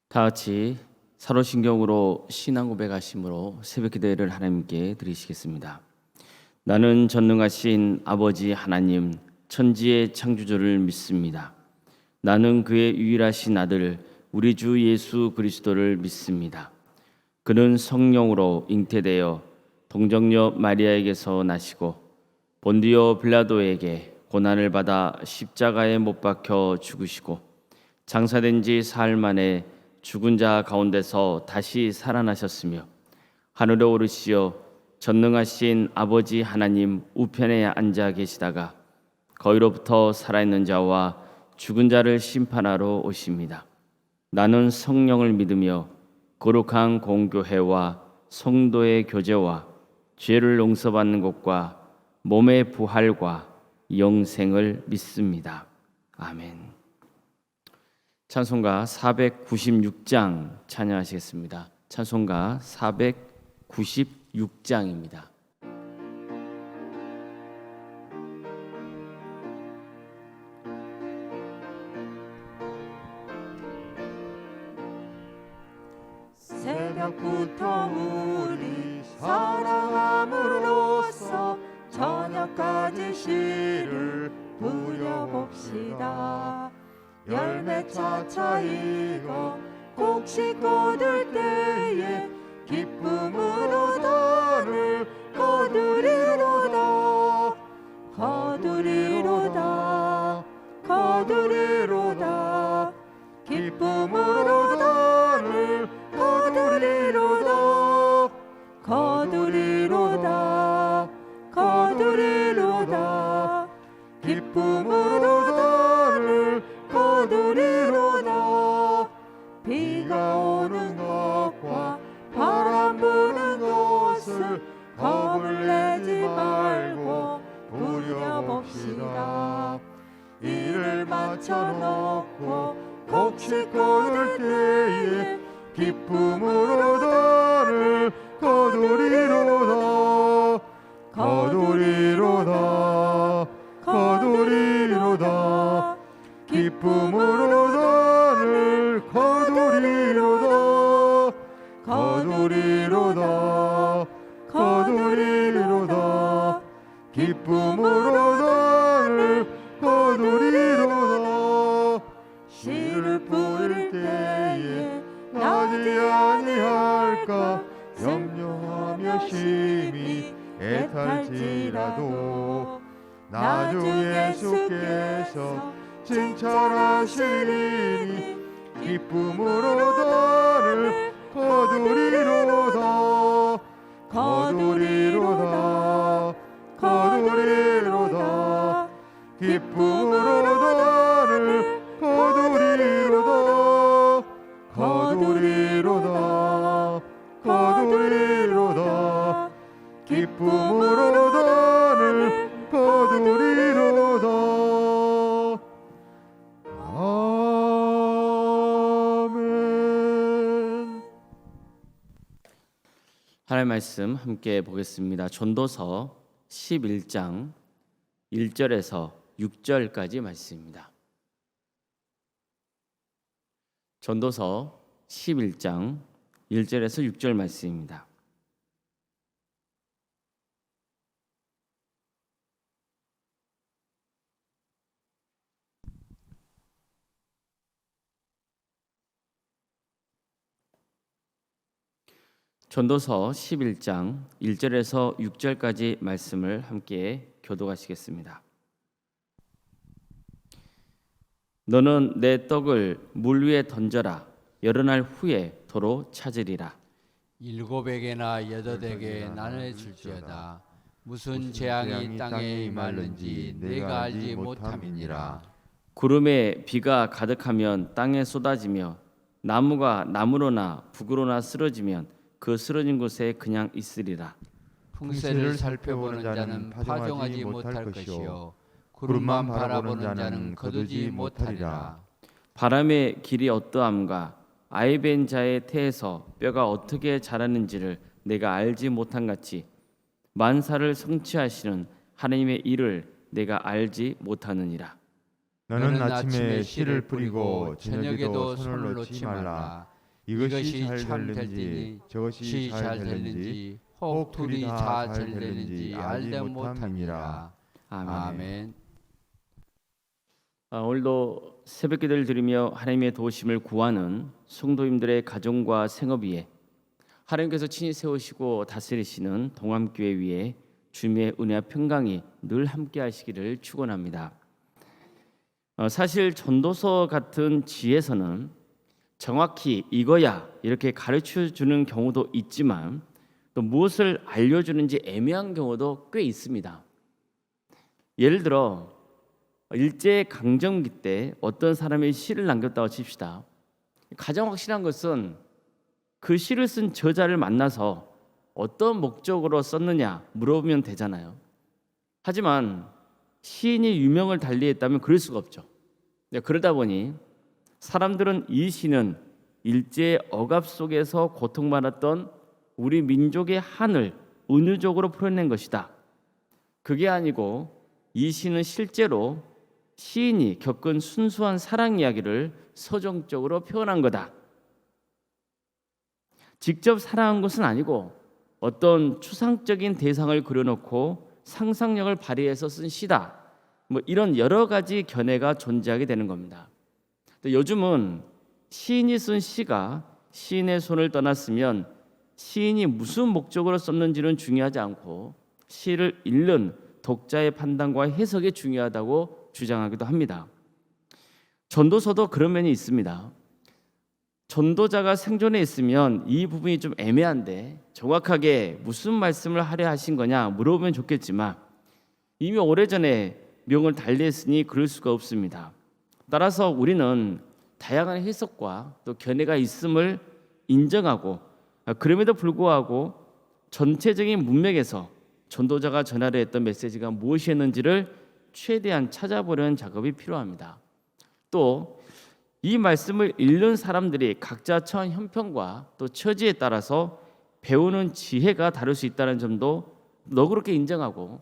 다 같이 사도신경으로 신앙 고백하심으로 새벽 기도를 하나님께 드리시겠습니다. 나는 전능하신 아버지 하나님 천지의 창조주를 믿습니다. 나는 그의 유일하신 아들 우리 주 예수 그리스도를 믿습니다. 그는 성령으로 잉태되어 동정녀 마리아에게서 나시고 본디오 빌라도에게 고난을 받아 십자가에 못 박혀 죽으시고 장사된 지 사흘 만에 죽은 자 가운데서 다시 살아나셨으며 하늘에 오르시어 전능하신 아버지 하나님 우편에 앉아 계시다가 거기로부터 살아있는 자와 죽은 자를 심판하러 오십니다. 나는 성령을 믿으며 거룩한 공교회와 성도의 교제와 죄를 용서받는 것과 몸의 부활과 영생을 믿습니다. 아멘. 찬송가 496장 찬양하시겠습니다. 찬송가 496장입니다. 새벽부터 우리 사랑함으로써 저녁까지 시를 부려봅시다. 열매 차차 익어 곡식 거둘 때에 기쁨으로 달을 거두리로다. 거두리로다. 거두리로다. 기쁨으로 달을 거두리로다. 거두리로다. 거두리로다. 기쁨으로 달을 거두리로다. 비가 오는 것과 바람 부는 것을 겁을 내지 말고 부려봅시다. 일을 마쳐놓고 곡식 거둘 때에 기쁨으로 달을 거두리로다. 거두리로다. 거두리로다. 기쁨으로 달을 거두리로다. 거두리로다. 거두리로다. 기쁨으로 달을 거두리로다. 씨를 뿌릴 때에 나지 아니할까 염려하며 심히 애탈지라도 나중에 예수께서 칭찬하시리니 기쁨으로 달을 거두리로다. 거두리로다. 거두리로다. 기쁨으로 달을 거두리로다. 거두리로다. 거두리로다. 기쁨으로 달을 거두리로다. 아멘. 하나님의 말씀 함께 보겠습니다. 전도서 11장 1절에서 6절까지 말씀입니다. 전도서 11장 1절에서 6절 말씀입니다. 전도서 11장 1절에서 6절까지 말씀을 함께 교독하시겠습니다. 너는 내 떡을 물 위에 던져라. 여러 날 후에 도로 찾으리라. 7에게나 8에게 나눠줄지어다. 무슨 재앙이 땅에 임하는지 내가 알지 못함이니라. 구름에 비가 가득하면 땅에 쏟아지며 나무가 나무로나 북으로나 쓰러지면 그 쓰러진 곳에 그냥 있으리라. 풍세를 살펴보는 자는 파종하지 못할 것이요 구름만 바라보는 자는 거두지 못하리라. 바람의 길이 어떠함과 아이 벤 자의 태에서 뼈가 어떻게 자라는지를 내가 알지 못한 같이 만사를 성취하시는 하나님의 일을 내가 알지 못하느니라. 너는 아침에 씨를 뿌리고 저녁에도 손을 놓지 말라. 이것이 잘 참 될는지 될지니 저것이 잘 될는지 혹 둘이 다 잘 될는지 될는지 알지 알되 못함이니라. 못함이라. 아멘. 오늘도 새벽기도를 드리며 하나님의 도우심을 구하는 성도님들의 가정과 생업 위에 하나님께서 친히 세우시고 다스리시는 동암교회 위에 주님의 은혜와 평강이 늘 함께 하시기를 축원합니다. 사실 전도서 같은 지에서는 정확히 이거야 이렇게 가르쳐 주는 경우도 있지만 또 무엇을 알려주는지 애매한 경우도 꽤 있습니다. 예를 들어 일제강점기 때 어떤 사람이 시를 남겼다고 칩시다. 가장 확실한 것은 그 시를 쓴 저자를 만나서 어떤 목적으로 썼느냐 물어보면 되잖아요. 하지만 시인이 유명을 달리했다면 그럴 수가 없죠. 그러다 보니 사람들은 이 시는 일제의 억압 속에서 고통받았던 우리 민족의 한을 은유적으로 풀어낸 것이다. 그게 아니고 이 시는 실제로 시인이 겪은 순수한 사랑 이야기를 서정적으로 표현한 거다. 직접 사랑한 것은 아니고 어떤 추상적인 대상을 그려놓고 상상력을 발휘해서 쓴 시다. 이런 여러 가지 견해가 존재하게 되는 겁니다. 요즘은 시인이 쓴 시가 시인의 손을 떠났으면 시인이 무슨 목적으로 썼는지는 중요하지 않고 시를 읽는 독자의 판단과 해석이 중요하다고 주장하기도 합니다. 전도서도 그런 면이 있습니다. 전도자가 생존해 있으면 이 부분이 좀 애매한데 정확하게 무슨 말씀을 하려 하신 거냐 물어보면 좋겠지만 이미 오래전에 명을 달리했으니 그럴 수가 없습니다. 따라서 우리는 다양한 해석과 또 견해가 있음을 인정하고 그럼에도 불구하고 전체적인 문맥에서 전도자가 전하려 했던 메시지가 무엇이었는지를 최대한 찾아보려는 작업이 필요합니다. 또 이 말씀을 읽는 사람들이 각자 처한 형편과 또 처지에 따라서 배우는 지혜가 다를 수 있다는 점도 너그럽게 인정하고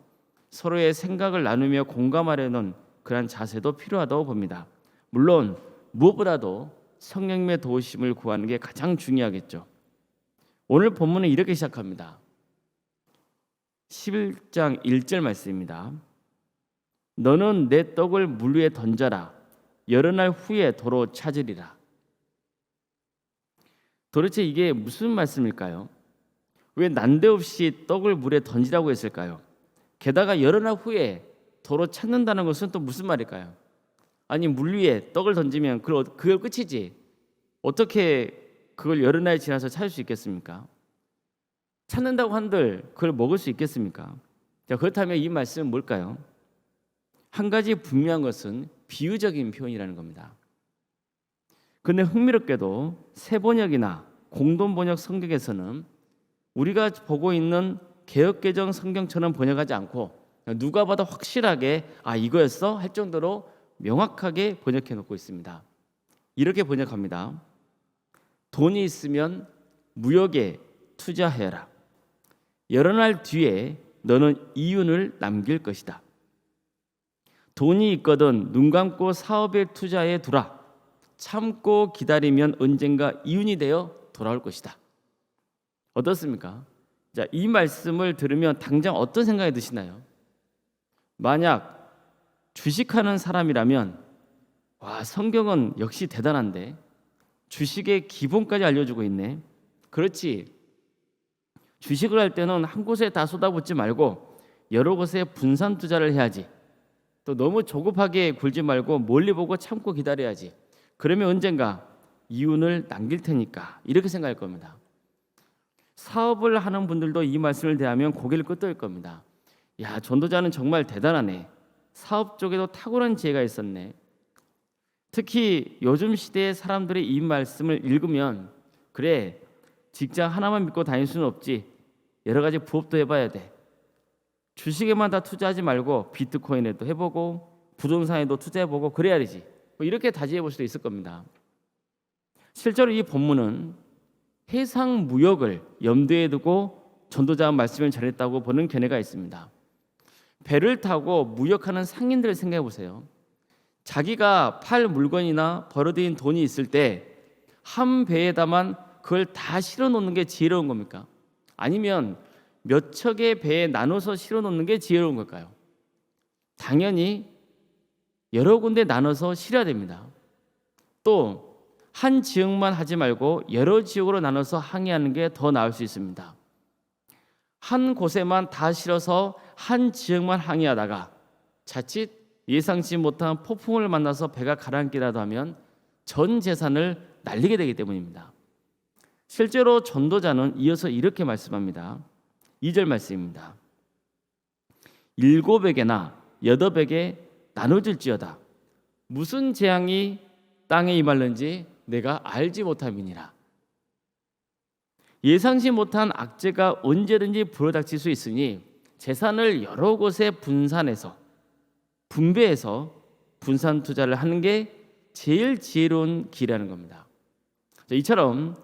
서로의 생각을 나누며 공감하려는 그런 자세도 필요하다고 봅니다. 물론 무엇보다도 성령님의 도우심을 구하는 게 가장 중요하겠죠. 오늘 본문은 이렇게 시작합니다. 11장 1절 말씀입니다. 너는 내 떡을 물 위에 던져라. 여러 날 후에 도로 찾으리라. 도대체 이게 무슨 말씀일까요? 왜 난데없이 떡을 물에 던지라고 했을까요? 게다가 여러 날 후에 도로 찾는다는 것은 또 무슨 말일까요? 아니 물 위에 떡을 던지면 그걸 끝이지. 어떻게 그걸 여러 날 지나서 찾을 수 있겠습니까? 찾는다고 한들 그걸 먹을 수 있겠습니까? 자, 그렇다면 이 말씀은 뭘까요? 한 가지 분명한 것은 비유적인 표현이라는 겁니다. 그런데 흥미롭게도 세번역이나 공동번역 성경에서는 우리가 보고 있는 개역개정 성경처럼 번역하지 않고 누가 봐도 확실하게 이거였어? 할 정도로 명확하게 번역해 놓고 있습니다. 이렇게 번역합니다. 돈이 있으면 무역에 투자해라. 여러 날 뒤에 너는 이윤을 남길 것이다. 돈이 있거든 눈 감고 사업에 투자해 두라. 참고 기다리면 언젠가 이윤이 되어 돌아올 것이다. 어떻습니까? 자, 이 말씀을 들으면 당장 어떤 생각이 드시나요? 만약 주식하는 사람이라면 성경은 역시 대단한데 주식의 기본까지 알려주고 있네. 그렇지. 주식을 할 때는 한 곳에 다 쏟아붓지 말고 여러 곳에 분산 투자를 해야지. 또 너무 조급하게 굴지 말고 멀리 보고 참고 기다려야지. 그러면 언젠가 이윤을 남길 테니까 이렇게 생각할 겁니다. 사업을 하는 분들도 이 말씀을 대하면 고개를 끄덕일 겁니다. 야, 전도자는 정말 대단하네. 사업 쪽에도 탁월한 지혜가 있었네. 특히 요즘 시대의 사람들이 이 말씀을 읽으면 그래, 직장 하나만 믿고 다닐 수는 없지. 여러 가지 부업도 해봐야 돼. 주식에만 다 투자하지 말고 비트코인에도 해보고 부동산에도 투자해보고 그래야 되지. 이렇게 다지해볼 수도 있을 겁니다. 실제로 이 본문은 해상 무역을 염두에 두고 전도자가 말씀을 전했다고 보는 견해가 있습니다. 배를 타고 무역하는 상인들을 생각해 보세요. 자기가 팔 물건이나 벌어들인 돈이 있을 때 한 배에다만 그걸 다 실어 놓는 게 지혜로운 겁니까? 아니면 몇 척의 배에 나눠서 실어 놓는 게 지혜로운 걸까요? 당연히 여러 군데 나눠서 실어야 됩니다. 또 한 지역만 하지 말고 여러 지역으로 나눠서 항해하는 게 더 나을 수 있습니다. 한 곳에만 다 실어서 한 지역만 항해하다가 자칫 예상치 못한 폭풍을 만나서 배가 가라앉기라도 하면 전 재산을 날리게 되기 때문입니다. 실제로 전도자는 이어서 이렇게 말씀합니다. 2절 말씀입니다. 7에게나 8에게 나눠질지어다. 무슨 재앙이 땅에 임할는지 내가 알지 못함이니라. 예상치 못한 악재가 언제든지 불어닥칠 수 있으니 재산을 여러 곳에 분배해서 분산 투자를 하는 게 제일 지혜로운 길이라는 겁니다. 이처럼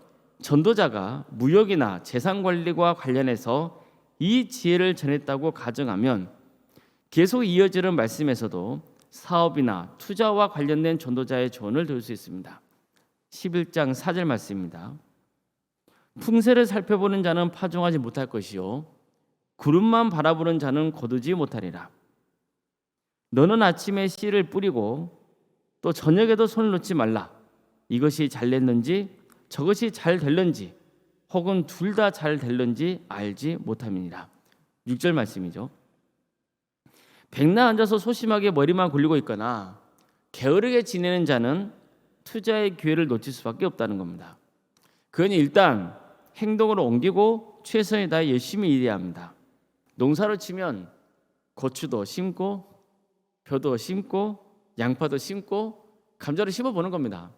전도자가 무역이나 재산 관리와 관련해서 이 지혜를 전했다고 가정하면 계속 이어지는 말씀에서도 사업이나 투자와 관련된 전도자의 조언을 들을 수 있습니다. 11장 4절 말씀입니다. 풍세를 살펴보는 자는 파종하지 못할 것이요 구름만 바라보는 자는 거두지 못하리라. 너는 아침에 씨를 뿌리고 또 저녁에도 손을 놓지 말라. 이것이 잘 됐는지 저것이 잘 될는지 혹은 둘 다 잘 될는지 알지 못함이니라. 6절 말씀이죠. 백날 앉아서 소심하게 머리만 굴리고 있거나 게으르게 지내는 자는 투자의 기회를 놓칠 수밖에 없다는 겁니다. 그러니 일단 행동으로 옮기고 최선을 다해 열심히 일해야 합니다. 농사를 치면 고추도 심고 벼도 심고 양파도 심고 감자를 심어보는 겁니다.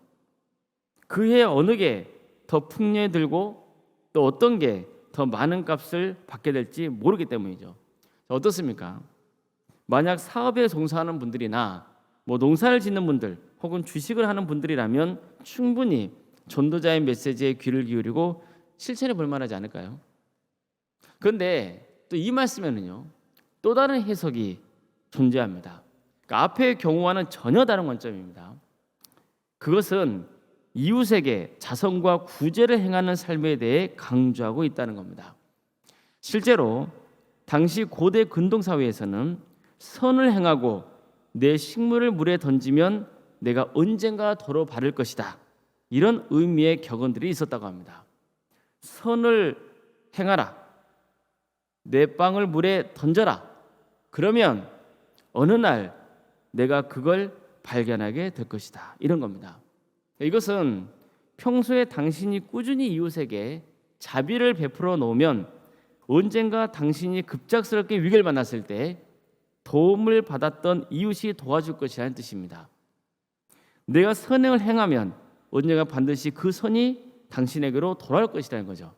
그해 어느 게 더 풍년에 들고 또 어떤 게 더 많은 값을 받게 될지 모르기 때문이죠. 어떻습니까? 만약 사업에 종사하는 분들이나 농사를 짓는 분들 혹은 주식을 하는 분들이라면 충분히 전도자의 메시지에 귀를 기울이고 실천해 볼 만하지 않을까요? 그런데 또 이 말씀에는요 또 다른 해석이 존재합니다. 그러니까 앞의 경우와는 전혀 다른 관점입니다. 그것은 이웃에게 자선과 구제를 행하는 삶에 대해 강조하고 있다는 겁니다. 실제로 당시 고대 근동 사회에서는 선을 행하고 내 식물을 물에 던지면 내가 언젠가 도로 바를 것이다. 이런 의미의 격언들이 있었다고 합니다. 선을 행하라. 내 빵을 물에 던져라. 그러면 어느 날 내가 그걸 발견하게 될 것이다. 이런 겁니다. 이것은 평소에 당신이 꾸준히 이웃에게 자비를 베풀어 놓으면 언젠가 당신이 급작스럽게 위기를 만났을 때 도움을 받았던 이웃이 도와줄 것이라는 뜻입니다. 내가 선행을 행하면 언젠가 반드시 그 선이 당신에게로 돌아올 것이라는 거죠.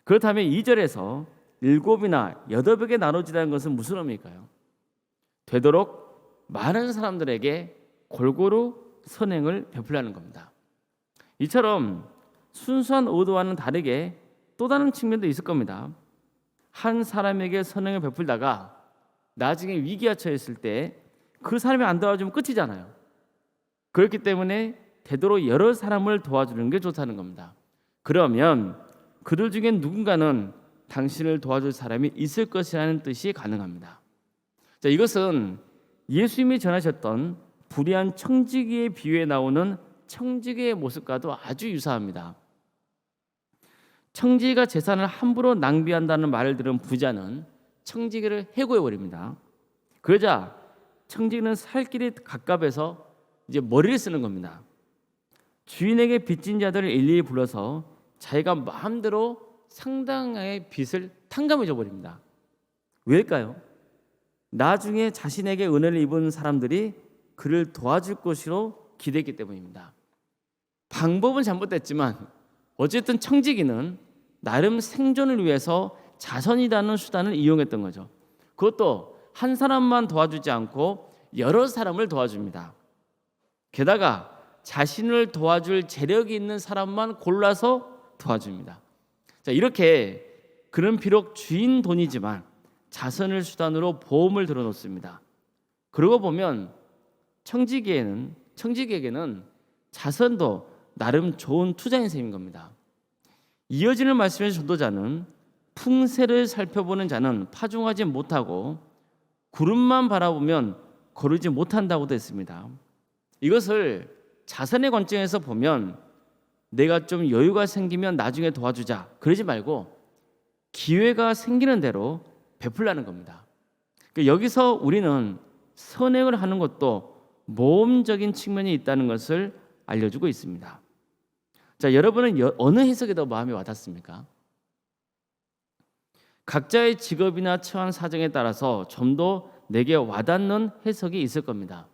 그렇다면 2절에서 7이나 8에게 나눠지다는 것은 무슨 의미일까요? 되도록 많은 사람들에게 골고루 선행을 베풀라는 겁니다. 이처럼 순수한 의도와는 다르게 또 다른 측면도 있을 겁니다. 한 사람에게 선행을 베풀다가 나중에 위기가 처했을 때 그 사람이 안 도와주면 끝이잖아요. 그렇기 때문에 되도록 여러 사람을 도와주는 게 좋다는 겁니다. 그러면 그들 중에 누군가는 당신을 도와줄 사람이 있을 것이라는 뜻이 가능합니다. 자, 이것은 예수님이 전하셨던 불의한 청지기의 비유에 나오는 청지기의 모습과도 아주 유사합니다. 청지기가 재산을 함부로 낭비한다는 말을 들은 부자는 청지기를 해고해버립니다. 그러자 청지기는 살 길이 갑갑해서 이제 머리를 쓰는 겁니다. 주인에게 빚진 자들을 일일이 불러서 자기가 마음대로 상당의 빚을 탕감해 줘버립니다. 왜일까요? 나중에 자신에게 은혜를 입은 사람들이 그를 도와줄 것으로 기대했기 때문입니다. 방법은 잘못됐지만 어쨌든 청지기는 나름 생존을 위해서 자선이라는 수단을 이용했던 거죠. 그것도 한 사람만 도와주지 않고 여러 사람을 도와줍니다. 게다가 자신을 도와줄 재력이 있는 사람만 골라서 도와줍니다. 자, 이렇게 그는 비록 주인 돈이지만 자선을 수단으로 보험을 들어놓습니다. 그러고 보면 청지기에게는 자선도 나름 좋은 투자인 셈인 겁니다. 이어지는 말씀에서 전도자는 풍세를 살펴보는 자는 파종하지 못하고 구름만 바라보면 거르지 못한다고도 했습니다. 이것을 자선의 관점에서 보면 내가 좀 여유가 생기면 나중에 도와주자 그러지 말고 기회가 생기는 대로 베풀라는 겁니다. 그러니까 여기서 우리는 선행을 하는 것도 모험적인 측면이 있다는 것을 알려주고 있습니다. 자, 여러분은 어느 해석이 더 마음에 와닿습니까? 각자의 직업이나 처한 사정에 따라서 좀 더 내게 와닿는 해석이 있을 겁니다.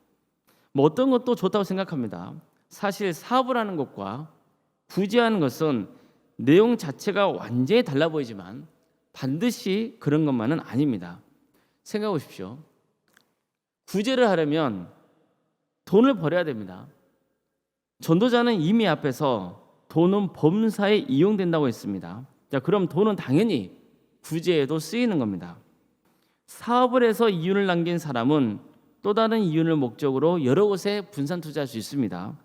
뭐 어떤 것도 좋다고 생각합니다. 사실 사업을 하는 것과 구제하는 것은 내용 자체가 완전히 달라 보이지만 반드시 그런 것만은 아닙니다. 생각해 보십시오. 구제를 하려면 돈을 벌어야 됩니다. 전도자는 이미 앞에서 돈은 범사에 이용된다고 했습니다. 자, 그럼 돈은 당연히 구제에도 쓰이는 겁니다. 사업을 해서 이윤을 남긴 사람은 또 다른 이윤을 목적으로 여러 곳에 분산 투자할 수 있습니다.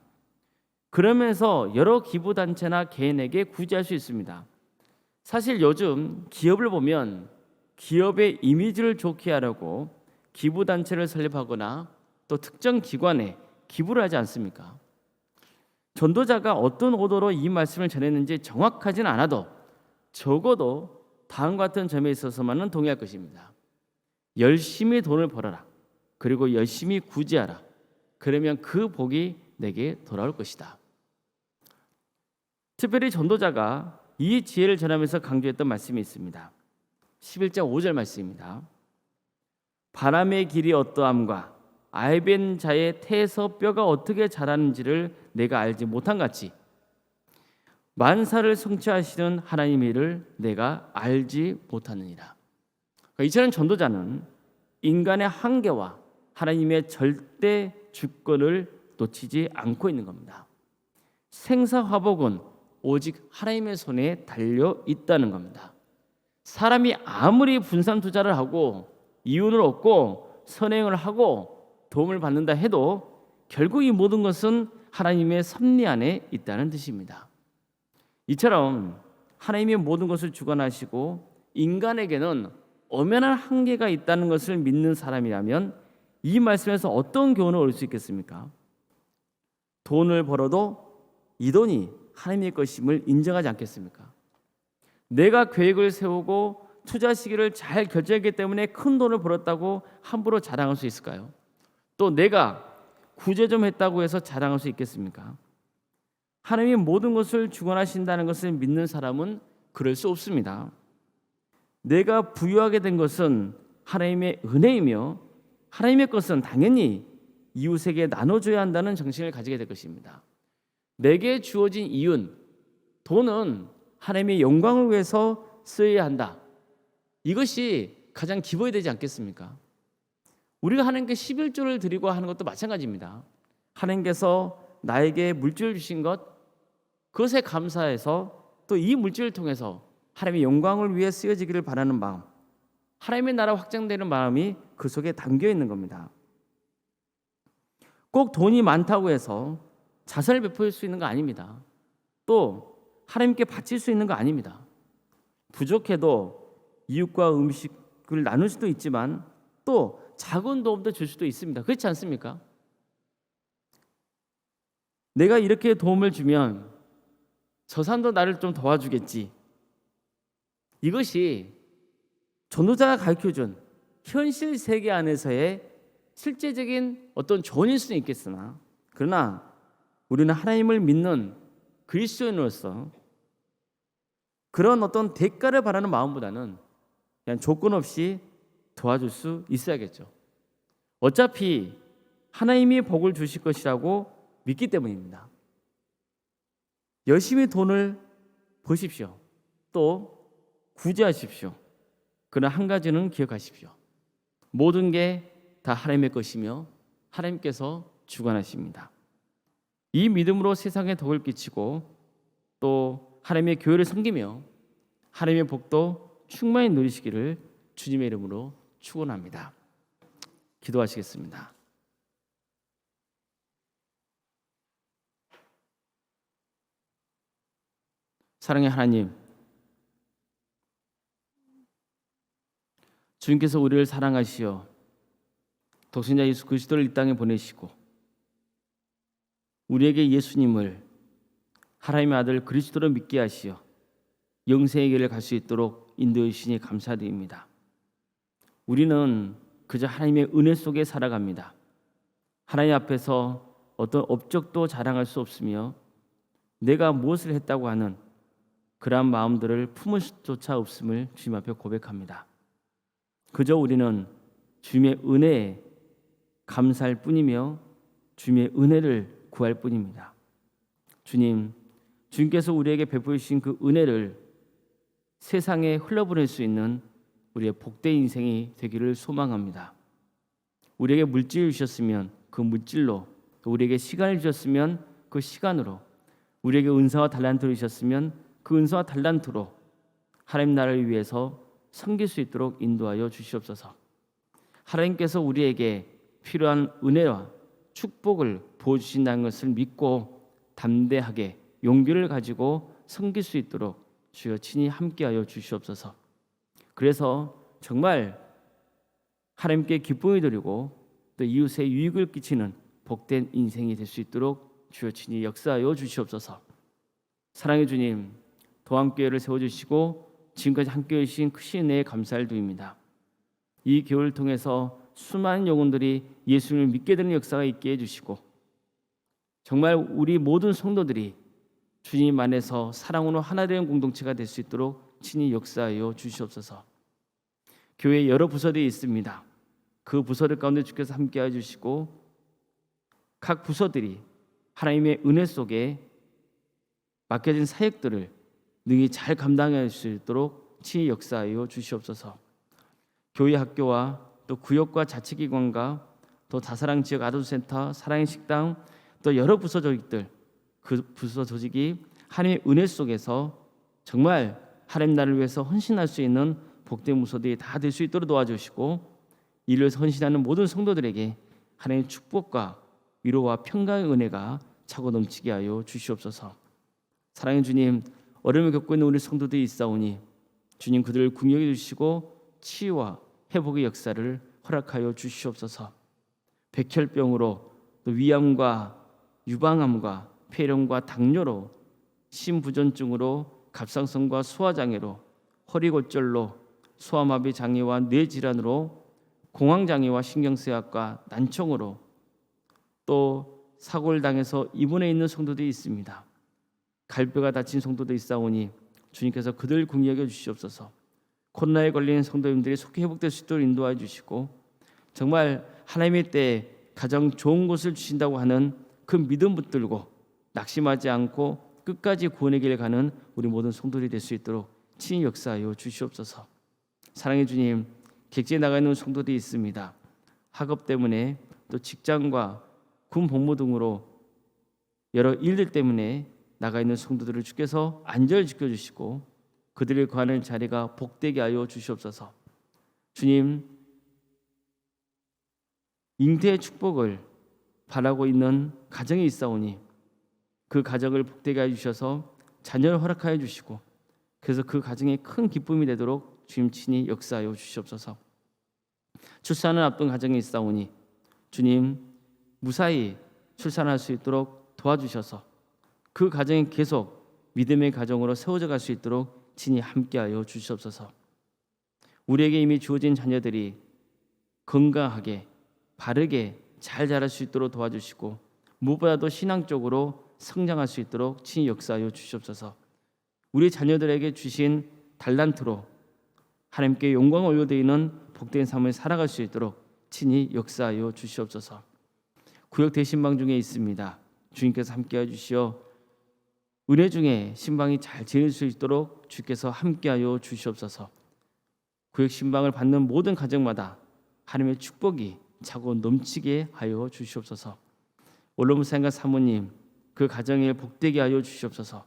그러면서 여러 기부단체나 개인에게 구제할 수 있습니다. 사실 요즘 기업을 보면 기업의 이미지를 좋게 하려고 기부단체를 설립하거나 또 특정 기관에 기부를 하지 않습니까? 전도자가 어떤 의도로 이 말씀을 전했는지 정확하지는 않아도 적어도 다음과 같은 점에 있어서만은 동의할 것입니다. 열심히 돈을 벌어라. 그리고 열심히 구제하라. 그러면 그 복이 내게 돌아올 것이다. 특별히 전도자가 이 지혜를 전하면서 강조했던 말씀이 있습니다. 11장 5절 말씀입니다. 바람의 길이 어떠함과 알벤 자의 태에서 뼈가 어떻게 자라는지를 내가 알지 못한 같이 만사를 성취하시는 하나님의 일을 내가 알지 못하느니라. 이처럼 전도자는 인간의 한계와 하나님의 절대 주권을 놓치지 않고 있는 겁니다. 생사화복은 오직 하나님의 손에 달려 있다는 겁니다. 사람이 아무리 분산 투자를 하고 이윤을 얻고 선행을 하고 도움을 받는다 해도 결국 이 모든 것은 하나님의 섭리 안에 있다는 뜻입니다. 이처럼 하나님의 모든 것을 주관하시고 인간에게는 엄연한 한계가 있다는 것을 믿는 사람이라면 이 말씀에서 어떤 교훈을 얻을 수 있겠습니까? 돈을 벌어도 이 돈이 하나님의 것임을 인정하지 않겠습니까? 내가 계획을 세우고 투자 시기를 잘 결정했기 때문에 큰 돈을 벌었다고 함부로 자랑할 수 있을까요? 또 내가 구제 좀 했다고 해서 자랑할 수 있겠습니까? 하나님이 모든 것을 주관하신다는 것을 믿는 사람은 그럴 수 없습니다. 내가 부유하게 된 것은 하나님의 은혜이며 하나님의 것은 당연히 이웃에게 나눠줘야 한다는 정신을 가지게 될 것입니다. 내게 주어진 이윤, 돈은 하나님의 영광을 위해서 쓰여야 한다. 이것이 가장 기본이 되지 않겠습니까? 우리가 하나님께 11조를 드리고 하는 것도 마찬가지입니다. 하나님께서 나에게 물질을 주신 것, 그것에 감사해서 또 이 물질을 통해서 하나님의 영광을 위해 쓰여지기를 바라는 마음, 하나님의 나라 확장되는 마음이 그 속에 담겨 있는 겁니다. 꼭 돈이 많다고 해서 자선을 베풀 수 있는 거 아닙니다. 또 하나님께 바칠 수 있는 거 아닙니다. 부족해도 이웃과 음식을 나눌 수도 있지만 또 작은 도움도 줄 수도 있습니다. 그렇지 않습니까? 내가 이렇게 도움을 주면 저 사람도 나를 좀 도와주겠지. 이것이 전도자가 가르쳐준 현실 세계 안에서의 실제적인 어떤 조언일 수는 있겠으나, 그러나 우리는 하나님을 믿는 그리스도인으로서 그런 어떤 대가를 바라는 마음보다는 그냥 조건 없이 도와줄 수 있어야겠죠. 어차피 하나님이 복을 주실 것이라고 믿기 때문입니다. 열심히 돈을 버십시오. 또 구제하십시오. 그러나 한 가지는 기억하십시오. 모든 게 다 하나님의 것이며 하나님께서 주관하십니다. 이 믿음으로 세상에 덕을 끼치고 또 하나님의 교회를 섬기며 하나님의 복도 충만히 누리시기를 주님의 이름으로 축원합니다. 기도하시겠습니다. 사랑의 하나님, 주님께서 우리를 사랑하시어 독생자 예수 그리스도를 이 땅에 보내시고 우리에게 예수님을 하나님의 아들 그리스도로 믿게 하시어 영생의 길을 갈 수 있도록 인도해 주시니 감사드립니다. 우리는 그저 하나님의 은혜 속에 살아갑니다. 하나님 앞에서 어떤 업적도 자랑할 수 없으며 내가 무엇을 했다고 하는 그러한 마음들을 품을 수조차 없음을 주님 앞에 고백합니다. 그저 우리는 주님의 은혜에 감사할 뿐이며 주님의 은혜를 구할 뿐입니다. 주님께서 우리에게 베풀어 주신 그 은혜를 세상에 흘려보낼 수 있는 우리의 복된 인생이 되기를 소망합니다. 우리에게 물질을 주셨으면 그 물질로, 또 우리에게 시간을 주셨으면 그 시간으로, 우리에게 은사와 달란트를 주셨으면 그 은사와 달란트로 하나님 나라를 위해서 섬길 수 있도록 인도하여 주시옵소서. 하나님께서 우리에게 필요한 은혜와 축복을 부어주신다는 것을 믿고 담대하게 용기를 가지고 섬길 수 있도록 주여 친히 함께하여 주시옵소서. 그래서 정말 하나님께 기쁨을 드리고 또 이웃에 유익을 끼치는 복된 인생이 될 수 있도록 주여 친히 역사하여 주시옵소서. 사랑의 주님, 도안교회를 세워주시고 지금까지 함께해 주신 크신 은혜에 감사를 드립니다. 이 교회를 통해서 수많은 영혼들이 예수님을 믿게 되는 역사가 있게 해주시고 정말 우리 모든 성도들이 주님 안에서 사랑으로 하나 되는 공동체가 될 수 있도록 친히 역사하여 주시옵소서. 교회에 여러 부서들이 있습니다. 그 부서들 가운데 주께서 함께해 주시고 각 부서들이 하나님의 은혜 속에 맡겨진 사역들을 능히 잘 감당할 수 있도록 친히 역사하여 주시옵소서. 교회 학교와 또 구역과 자치기관과 또 다사랑 지역 아동센터, 사랑의 식당, 또 여러 부서 조직들, 그 부서 조직이 하나님의 은혜 속에서 정말 하나님 나라를 위해서 헌신할 수 있는 복된 부서들이 다 될 수 있도록 도와주시고 이를 헌신하는 모든 성도들에게 하나님의 축복과 위로와 평강의 은혜가 차고 넘치게 하여 주시옵소서. 사랑의 주님, 어려움을 겪고 있는 우리 성도들이 있사오니 주님 그들을 긍휼히 주시고 치유와 회복의 역사를 허락하여 주시옵소서. 백혈병으로 또 위암과 유방암과 폐렴과 당뇨로 심부전증으로 갑상선과 소화장애로 허리골절로 소아마비 장애와 뇌질환으로 공황장애와 신경쇠약과 난청으로 또 사고를 당해서 입원해 있는 성도들이 있습니다. 갈뼈가 다친 성도도 있사오니 주님께서 그들 긍휼히 여겨 주시옵소서. 코로나에 걸린 성도님들이 속히 회복될 수 있도록 인도해 주시고 정말 하나님의 때에 가장 좋은 곳을 주신다고 하는 그 믿음 붙들고 낙심하지 않고 끝까지 구원의 길을 가는 우리 모든 성도들이 될 수 있도록 친히 역사하여 주시옵소서. 사랑의 주님, 객지에 나가 있는 성도들이 있습니다. 학업 때문에 또 직장과 군 복무 등으로 여러 일들 때문에 나가 있는 성도들을 주께서 안전을 지켜주시고 그들을 구하는 자리가 복되게 하여 주시옵소서. 주님, 잉태의 축복을 바라고 있는 가정이 있사오니 그 가정을 복되게 하여 주셔서 자녀를 허락하여 주시고 그래서 그 가정에 큰 기쁨이 되도록 주님 친히 역사하여 주시옵소서. 출산을 앞둔 가정이 있사오니 주님 무사히 출산할 수 있도록 도와주셔서 그 가정이 계속 믿음의 가정으로 세워져 갈 수 있도록 친히 함께하여 주시옵소서. 우리에게 이미 주어진 자녀들이 건강하게 바르게 잘 자랄 수 있도록 도와주시고 무엇보다도 신앙적으로 성장할 수 있도록 친히 역사하여 주시옵소서. 우리 자녀들에게 주신 달란트로 하나님께 영광을 올려드리는 복된 삶을 살아갈 수 있도록 친히 역사하여 주시옵소서. 구역 대신방 중에 있습니다. 주님께서 함께해 주시어 은혜 중에 신방이 잘 지낼 수 있도록 주께서 함께하여 주시옵소서. 구역 신방을 받는 모든 가정마다 하나님의 축복이 차고 넘치게 하여 주시옵소서. 원로무사님과 사모님 그 가정에 복되게 하여 주시옵소서.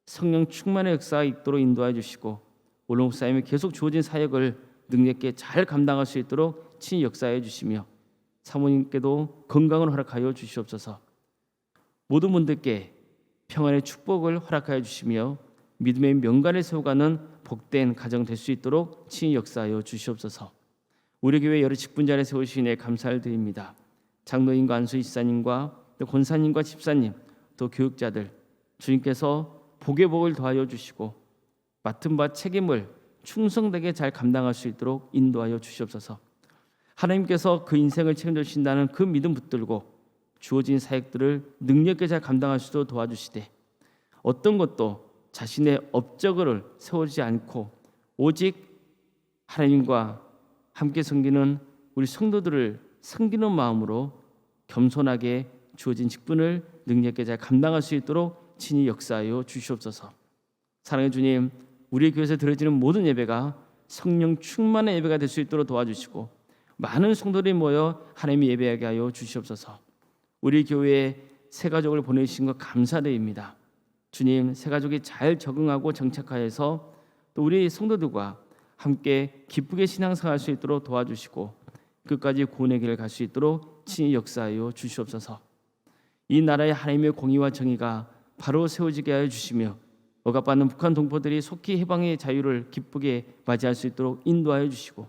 성령 충만의 역사가 있도록 인도하여 주시고 원로무사님이 계속 주어진 사역을 능력있게 잘 감당할 수 있도록 친히 역사해 주시며 사모님께도 건강을 허락하여 주시옵소서. 모든 분들께 평안의 축복을 허락하여 주시며 믿음의 명간을 세워가는 복된 가정 될 수 있도록 친히 역사하여 주시옵소서. 우리 교회 여러 직분자를 세우시니 감사를 드립니다. 장로님과 안수희 지사님과 또 권사님과 집사님 또 교육자들 주님께서 복의 복을 더하여 주시고 맡은 바 책임을 충성되게 잘 감당할 수 있도록 인도하여 주시옵소서. 하나님께서 그 인생을 책임져 주신다는 그 믿음 붙들고 주어진 사역들을 능력 있게 잘 감당할 수 있도록 도와주시되 어떤 것도 자신의 업적을 세우지 않고 오직 하나님과 함께 섬기는 우리 성도들을 섬기는 마음으로 겸손하게 주어진 직분을 능력 있게 잘 감당할 수 있도록 친히 역사하여 주시옵소서. 사랑의 주님, 우리 교회에서 드려지는 모든 예배가 성령 충만한 예배가 될 수 있도록 도와주시고 많은 성도들이 모여 하나님의 예배하게 하여 주시옵소서. 우리 교회에 새 가족을 보내주신 것 감사드립니다. 주님, 새 가족이 잘 적응하고 정착하여서 또 우리 성도들과 함께 기쁘게 신앙생활할 수 있도록 도와주시고 끝까지 구원의 길을 갈 수 있도록 친히 역사하여 주시옵소서. 이 나라의 하나님의 공의와 정의가 바로 세워지게 하여 주시며 억압받는 북한 동포들이 속히 해방의 자유를 기쁘게 맞이할 수 있도록 인도하여 주시고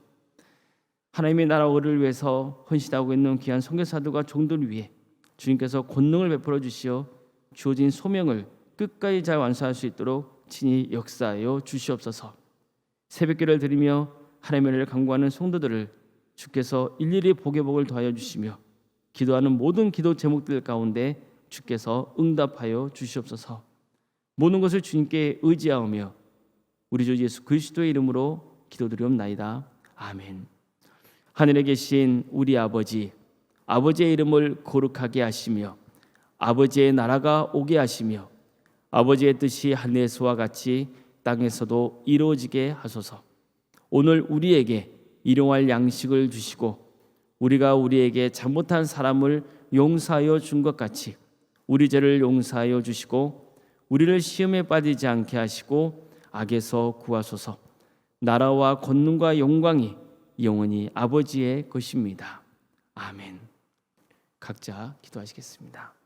하나님의 나라 의를 위해서 헌신하고 있는 귀한 선교사들과 종들 위해 주님께서 권능을 베풀어 주시어 주어진 소명을 끝까지 잘 완수할 수 있도록 친히 역사하여 주시옵소서. 새벽기를 드리며 하나님의 은혜를 간구하는 성도들을 주께서 일일이 복의 복을 더하여 주시며 기도하는 모든 기도 제목들 가운데 주께서 응답하여 주시옵소서. 모든 것을 주님께 의지하오며 우리 주 예수 그리스도의 이름으로 기도드리옵나이다. 아멘. 하늘에 계신 우리 아버지, 아버지의 이름을 거룩하게 하시며 아버지의 나라가 오게 하시며 아버지의 뜻이 하늘에서와 같이 땅에서도 이루어지게 하소서. 오늘 우리에게 일용할 양식을 주시고 우리가 우리에게 잘못한 사람을 용서하여 준 것 같이 우리 죄를 용서하여 주시고 우리를 시험에 빠지지 않게 하시고 악에서 구하소서. 나라와 권능과 영광이 영원히 아버지의 것입니다. 아멘. 각자 기도하시겠습니다.